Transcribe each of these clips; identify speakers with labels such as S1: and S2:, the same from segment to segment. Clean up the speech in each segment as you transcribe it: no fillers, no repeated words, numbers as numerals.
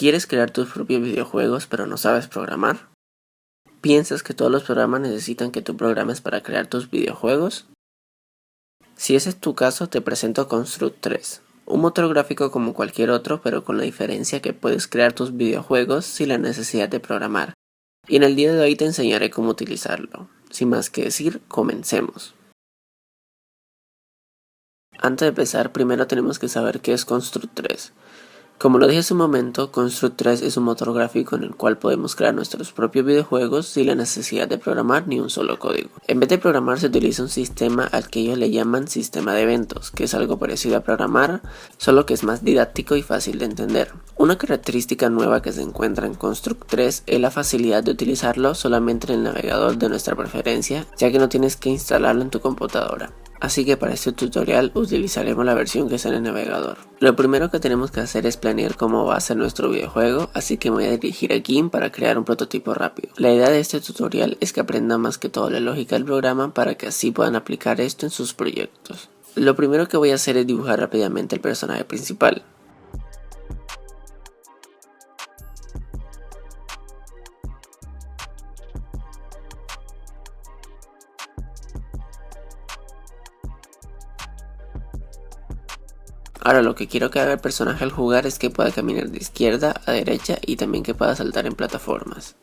S1: ¿Quieres crear tus propios videojuegos pero no sabes programar? ¿Piensas que todos los programas necesitan que tú programes para crear tus videojuegos? Si ese es tu caso, te presento Construct 3, un motor gráfico como cualquier otro, pero con la diferencia que puedes crear tus videojuegos sin la necesidad de programar. Y en el día de hoy te enseñaré cómo utilizarlo. Sin más que decir, comencemos. Antes de empezar, primero tenemos que saber qué es Construct 3. Como lo dije hace un momento, Construct 3 es un motor gráfico en el cual podemos crear nuestros propios videojuegos sin la necesidad de programar ni un solo código. En vez de programar se utiliza un sistema al que ellos le llaman sistema de eventos, que es algo parecido a programar, solo que es más didáctico y fácil de entender. Una característica nueva que se encuentra en Construct 3 es la facilidad de utilizarlo solamente en el navegador de nuestra preferencia, ya que no tienes que instalarlo en tu computadora. Así que para este tutorial utilizaremos la versión que está en el navegador. Lo primero que tenemos que hacer es planear cómo va a ser nuestro videojuego, así que me voy a dirigir a GIMP para crear un prototipo rápido. La idea de este tutorial es que aprendan más que todo la lógica del programa para que así puedan aplicar esto en sus proyectos. Lo primero que voy a hacer es dibujar rápidamente el personaje principal. Ahora lo que quiero que haga el personaje al jugar es que pueda caminar de izquierda a derecha y también que pueda saltar en plataformas.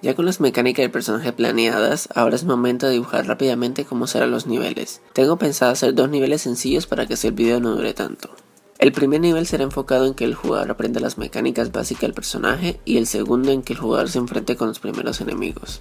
S1: Ya con las mecánicas del personaje planeadas, ahora es momento de dibujar rápidamente cómo serán los niveles. Tengo pensado hacer 2 niveles sencillos para que así el video no dure tanto. El primer nivel será enfocado en que el jugador aprenda las mecánicas básicas del personaje y el segundo en que el jugador se enfrente con los primeros enemigos.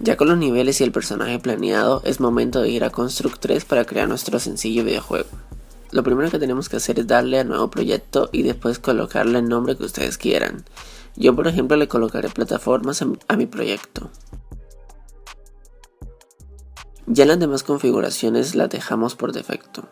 S1: Ya con los niveles y el personaje planeado, es momento de ir a Construct 3 para crear nuestro sencillo videojuego. Lo primero que tenemos que hacer es darle al nuevo proyecto y después colocarle el nombre que ustedes quieran. Yo por ejemplo le colocaré plataformas a mi proyecto. Ya las demás configuraciones las dejamos por defecto.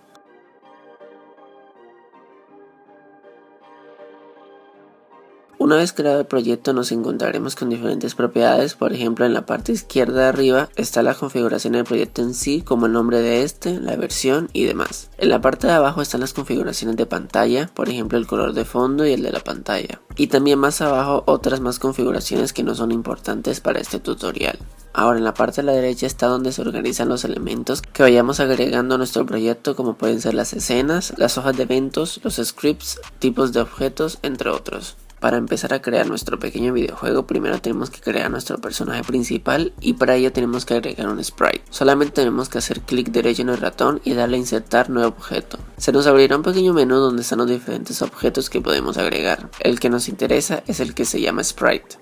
S1: Una vez creado el proyecto nos encontraremos con diferentes propiedades, por ejemplo en la parte izquierda de arriba está la configuración del proyecto en sí, como el nombre de este, la versión y demás. En la parte de abajo están las configuraciones de pantalla, por ejemplo el color de fondo y el de la pantalla. Y también más abajo otras más configuraciones que no son importantes para este tutorial. Ahora en la parte de la derecha está donde se organizan los elementos que vayamos agregando a nuestro proyecto, como pueden ser las escenas, las hojas de eventos, los scripts, tipos de objetos, entre otros. Para empezar a crear nuestro pequeño videojuego, primero tenemos que crear nuestro personaje principal y para ello tenemos que agregar un sprite. Solamente tenemos que hacer clic derecho en el ratón y darle a insertar nuevo objeto. Se nos abrirá un pequeño menú donde están los diferentes objetos que podemos agregar. El que nos interesa es el que se llama sprite.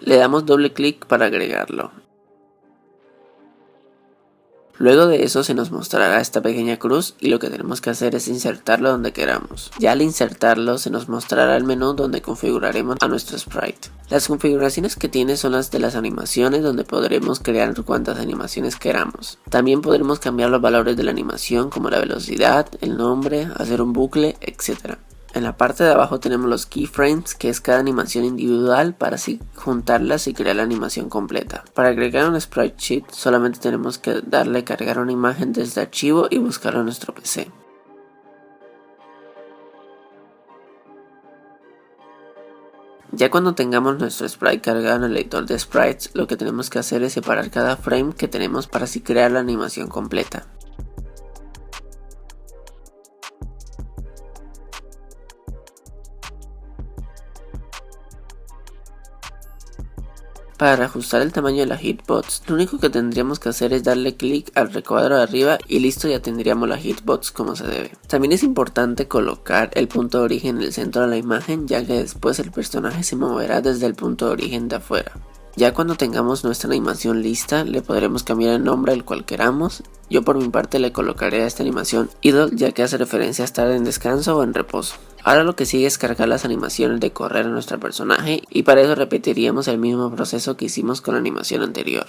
S1: Le damos doble clic para agregarlo. Luego de eso se nos mostrará esta pequeña cruz y lo que tenemos que hacer es insertarlo donde queramos. Ya al insertarlo se nos mostrará el menú donde configuraremos a nuestro sprite. Las configuraciones que tiene son las de las animaciones, donde podremos crear cuantas animaciones queramos. También podremos cambiar los valores de la animación como la velocidad, el nombre, hacer un bucle, etc. En la parte de abajo tenemos los keyframes, que es cada animación individual para así juntarlas y crear la animación completa. Para agregar un sprite sheet solamente tenemos que darle a cargar una imagen desde archivo y buscarlo en nuestro PC. Ya cuando tengamos nuestro sprite cargado en el editor de sprites, lo que tenemos que hacer es separar cada frame que tenemos para así crear la animación completa. Para ajustar el tamaño de la hitbox, lo único que tendríamos que hacer es darle clic al recuadro de arriba y listo, ya tendríamos la hitbox como se debe. También es importante colocar el punto de origen en el centro de la imagen, ya que después el personaje se moverá desde el punto de origen de afuera. Ya cuando tengamos nuestra animación lista, le podremos cambiar el nombre al cual queramos. Yo por mi parte le colocaré a esta animación idle, ya que hace referencia a estar en descanso o en reposo. Ahora lo que sigue es cargar las animaciones de correr a nuestro personaje y para eso repetiríamos el mismo proceso que hicimos con la animación anterior.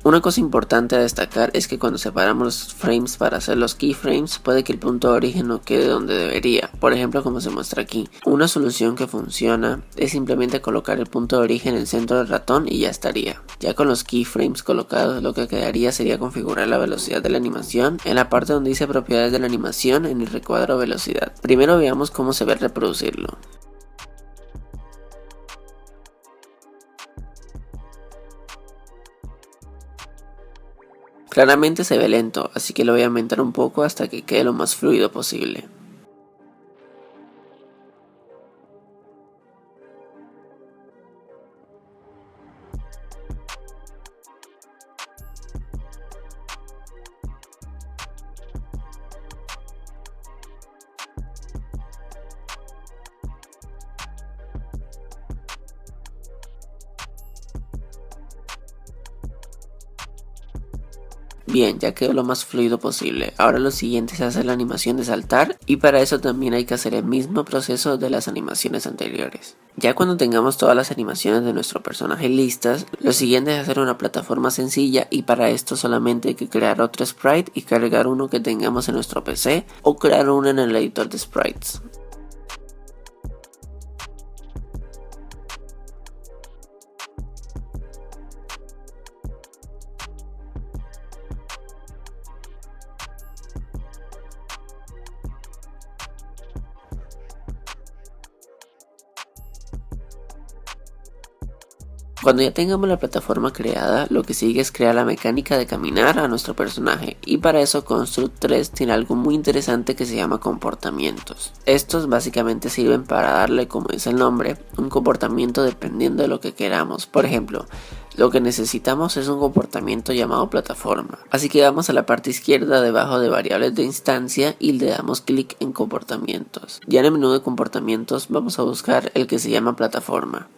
S1: Una cosa importante a destacar es que cuando separamos los frames para hacer los keyframes, puede que el punto de origen no quede donde debería, por ejemplo como se muestra aquí. Una solución que funciona es simplemente colocar el punto de origen en el centro del ratón y ya estaría. Ya con los keyframes colocados, lo que quedaría sería configurar la velocidad de la animación en la parte donde dice propiedades de la animación en el recuadro velocidad. Primero veamos cómo se ve reproducirlo. Claramente se ve lento, así que lo voy a aumentar un poco hasta que quede lo más fluido posible. Bien, ya quedó lo más fluido posible. Ahora lo siguiente es hacer la animación de saltar y para eso también hay que hacer el mismo proceso de las animaciones anteriores. Ya cuando tengamos todas las animaciones de nuestro personaje listas, lo siguiente es hacer una plataforma sencilla y para esto solamente hay que crear otro sprite y cargar uno que tengamos en nuestro PC o crear uno en el editor de sprites. Cuando ya tengamos la plataforma creada, lo que sigue es crear la mecánica de caminar a nuestro personaje y para eso Construct 3 tiene algo muy interesante que se llama comportamientos. Estos básicamente sirven para darle, como dice el nombre, un comportamiento dependiendo de lo que queramos. Por ejemplo, lo que necesitamos es un comportamiento llamado plataforma. Así que vamos a la parte izquierda debajo de variables de instancia y le damos clic en comportamientos. Ya en el menú de comportamientos vamos a buscar el que se llama plataforma.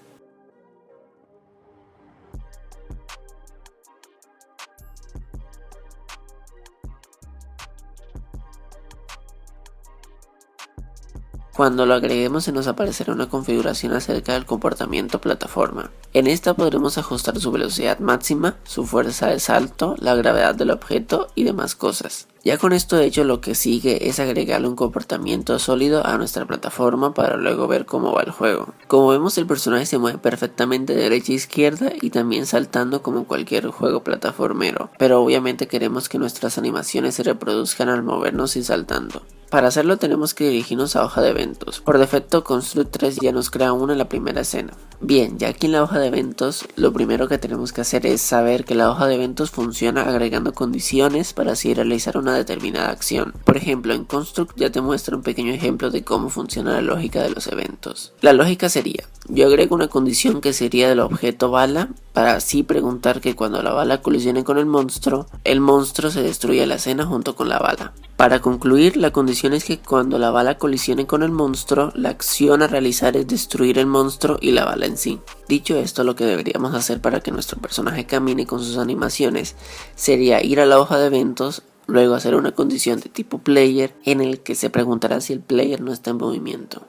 S1: Cuando lo agreguemos se nos aparecerá una configuración acerca del comportamiento plataforma. En esta podremos ajustar su velocidad máxima, su fuerza de salto, la gravedad del objeto y demás cosas. Ya con esto hecho, lo que sigue es agregarle un comportamiento sólido a nuestra plataforma para luego ver cómo va el juego. Como vemos, el personaje se mueve perfectamente de derecha a izquierda y también saltando como cualquier juego plataformero, pero obviamente queremos que nuestras animaciones se reproduzcan al movernos y saltando. Para hacerlo tenemos que dirigirnos a hoja de eventos. Por defecto Construct 3 ya nos crea una en la primera escena. Bien, ya aquí en la hoja de eventos lo primero que tenemos que hacer es saber que la hoja de eventos funciona agregando condiciones para así realizar una determinada acción. Por ejemplo, en Construct ya te muestra un pequeño ejemplo de cómo funciona la lógica de los eventos. La lógica sería, yo agrego una condición que sería del objeto bala para así preguntar que cuando la bala colisione con el monstruo se destruya la escena junto con la bala. Para concluir, la condición es que cuando la bala colisione con el monstruo, la acción a realizar es destruir el monstruo y la bala en sí. Dicho esto, lo que deberíamos hacer para que nuestro personaje camine con sus animaciones sería ir a la hoja de eventos, luego hacer una condición de tipo player en el que se preguntará si el player no está en movimiento.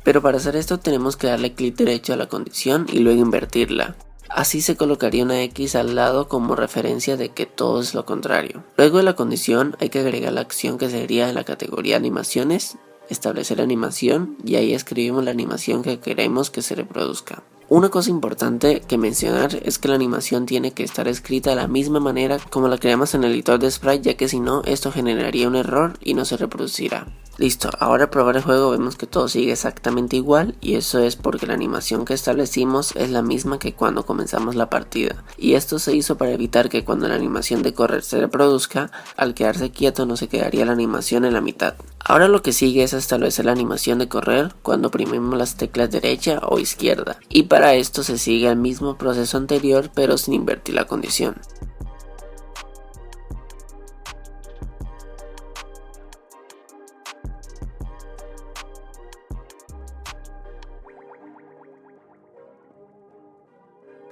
S1: Pero para hacer esto tenemos que darle clic derecho a la condición y luego invertirla. Así se colocaría una X al lado como referencia de que todo es lo contrario. Luego de la condición hay que agregar la acción que sería en la categoría animaciones, establecer animación y ahí escribimos la animación que queremos que se reproduzca. Una cosa importante que mencionar es que la animación tiene que estar escrita de la misma manera como la creamos en el editor de sprite, ya que si no esto generaría un error y no se reproducirá. Listo, ahora al probar el juego vemos que todo sigue exactamente igual y eso es porque la animación que establecimos es la misma que cuando comenzamos la partida. Y esto se hizo para evitar que cuando la animación de correr se reproduzca, al quedarse quieto no se quedaría la animación en la mitad. Ahora lo que sigue es establecer la animación de correr cuando oprimimos las teclas derecha o izquierda. Y para esto se sigue el mismo proceso anterior pero sin invertir la condición.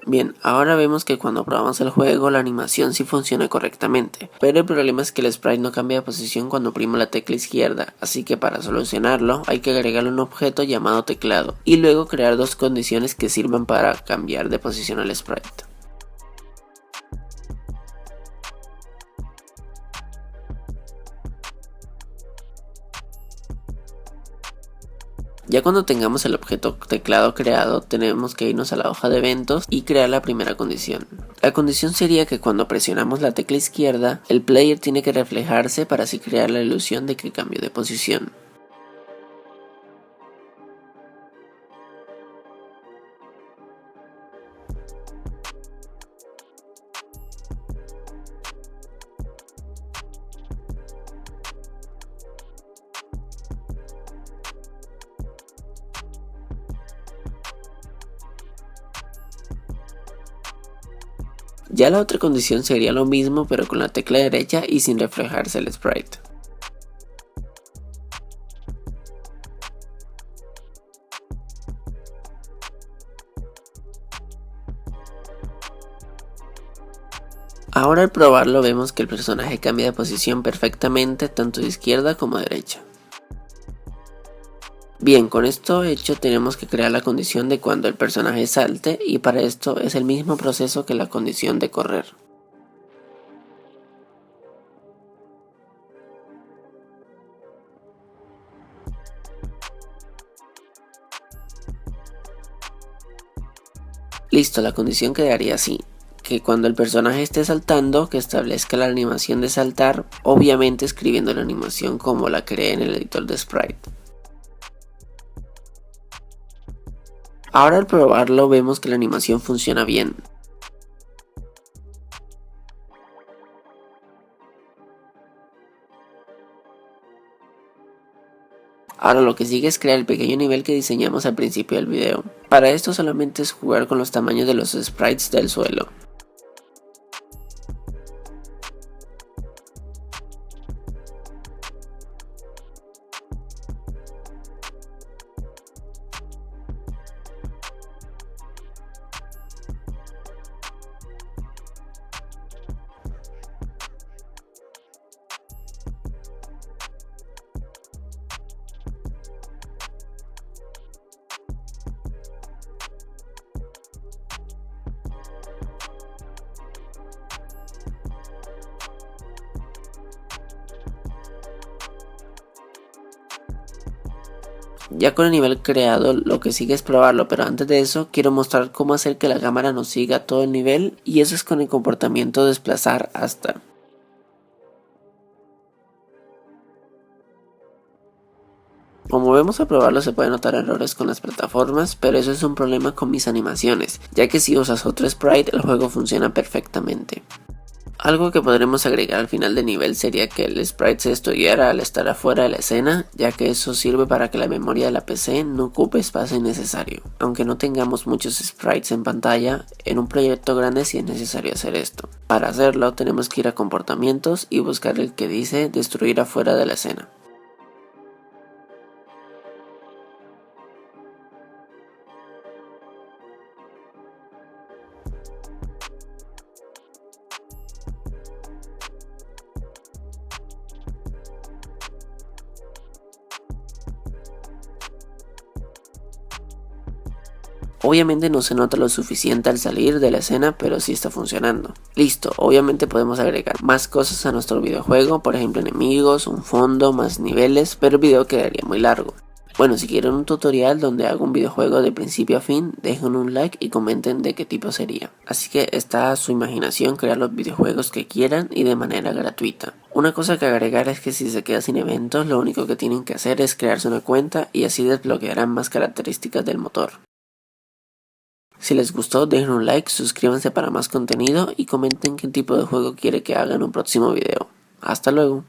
S1: Bien, ahora vemos que cuando probamos el juego la animación sí funciona correctamente, pero el problema es que el sprite no cambia de posición cuando oprimo la tecla izquierda, así que para solucionarlo hay que agregarle un objeto llamado teclado y luego crear dos condiciones que sirvan para cambiar de posición al sprite. Ya cuando tengamos el objeto teclado creado, tenemos que irnos a la hoja de eventos y crear la primera condición. La condición sería que cuando presionamos la tecla izquierda, el player tiene que reflejarse para así crear la ilusión de que cambió de posición. Ya la otra condición sería lo mismo pero con la tecla derecha y sin reflejarse el sprite. Ahora al probarlo vemos que el personaje cambia de posición perfectamente tanto de izquierda como de derecha. Bien, con esto hecho tenemos que crear la condición de cuando el personaje salte y para esto es el mismo proceso que la condición de correr. Listo, la condición quedaría así, que cuando el personaje esté saltando, que establezca la animación de saltar, obviamente escribiendo la animación como la creé en el editor de sprite. Ahora al probarlo vemos que la animación funciona bien. Ahora lo que sigue es crear el pequeño nivel que diseñamos al principio del video. Para esto solamente es jugar con los tamaños de los sprites del suelo. Ya con el nivel creado lo que sigue es probarlo, pero antes de eso quiero mostrar cómo hacer que la cámara nos siga todo el nivel y eso es con el comportamiento de desplazar hasta. Como vemos al probarlo se pueden notar errores con las plataformas, pero eso es un problema con mis animaciones, ya que si usas otro sprite el juego funciona perfectamente. Algo que podremos agregar al final del nivel sería que el sprite se estudiara al estar afuera de la escena, ya que eso sirve para que la memoria de la PC no ocupe espacio innecesario. Aunque no tengamos muchos sprites en pantalla, en un proyecto grande sí es necesario hacer esto. Para hacerlo tenemos que ir a comportamientos y buscar el que dice destruir afuera de la escena. Obviamente no se nota lo suficiente al salir de la escena, pero sí está funcionando. Listo, obviamente podemos agregar más cosas a nuestro videojuego, por ejemplo enemigos, un fondo, más niveles, pero el video quedaría muy largo. Bueno, si quieren un tutorial donde hago un videojuego de principio a fin, dejen un like y comenten de qué tipo sería. Así que está a su imaginación crear los videojuegos que quieran y de manera gratuita. Una cosa que agregar es que si se queda sin eventos, lo único que tienen que hacer es crearse una cuenta y así desbloquearán más características del motor. Si les gustó, dejen un like, suscríbanse para más contenido y comenten qué tipo de juego quiere que haga en un próximo video. Hasta luego.